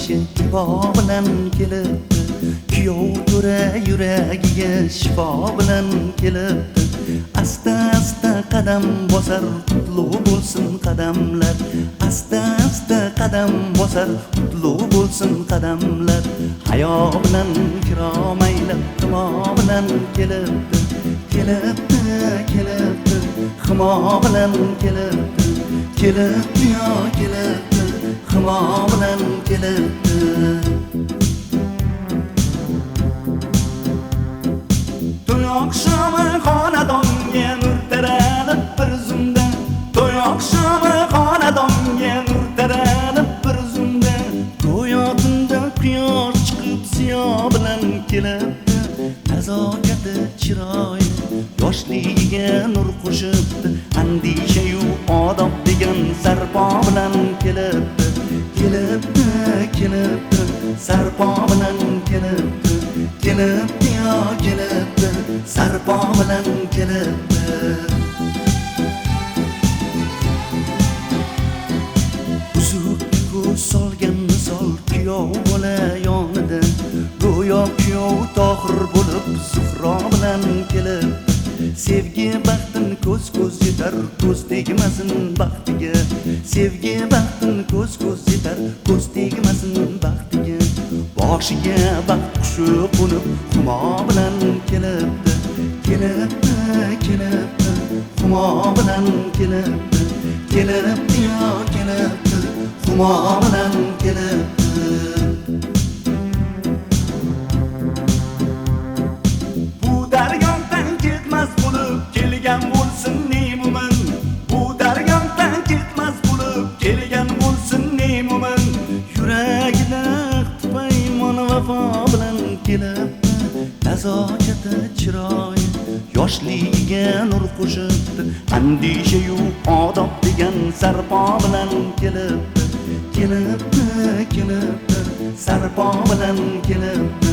shifo bilan kelibdi. Kuyov to'ra yuragiga shifo bilan kelibdi. Asta asta qadam bosar, qutlug' bo'lsin qadamlar. Asta asta qadam bosar, qutlug' bo'lsin qadamlar. Hayo bilan kirom aylab himo bilan kelibdi. Kelibdi, kelibdi, himo bilan kelibdi. Kelibdi yo kelibdi, himo bilan kelibdi. To'y oqshomi xonadonga nur taralib bir zumda. To'y oqshomi xonadonga nur taralib bir zumda. Go'yotinda quyosh chiqib ziyo bilan kelibdi. Nazokati chiroyi yoshligiga nur qo'shibdi. Andisha-yu odob degan sarpo bilan kelibdi. Kelibdi, kelibdi, sarpo bilan kelibdi. Kelibdi yo kelibdi, sarpo bilan kelibdi. Uzukka ko'z solgan misol kuyov bola yonida. Go'yo kuyov tohir bo'lib Zuhro bilan kelibdi. Sevgi baxtin ko'z yetar, ko'z tegmasin baxtiga. Sevgi baxtin ko'z yetar, ko'z tegmasin baxtiga. Boshiga baxt qushi qo'nib humo bilan kelibdi. Kelibdi, kelibdi, humo bilan kelibdi. Kelibdi yo kelibdi, humo bilan kelibdi. Bu daryodan ketmas bo'lib kelgan bo'lsin nemuman. Bu daryodan ketmas bo'lib kelgan bo'lsin nemuman. Yuragida paymon vafo bilan kelibdi. Nazokati chiroyi yoshligiga nur qo'shibdi. Andisha-yu odob degan sarpo bilan kelibdi. Kelibdi, kelibdi, sarpo bilan kelibdi.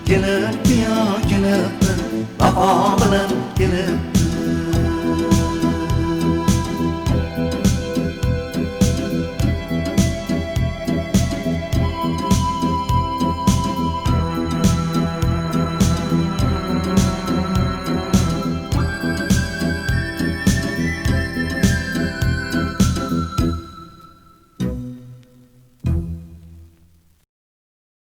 Kelibdi yo kelibdi, vafo bilan kelibdi.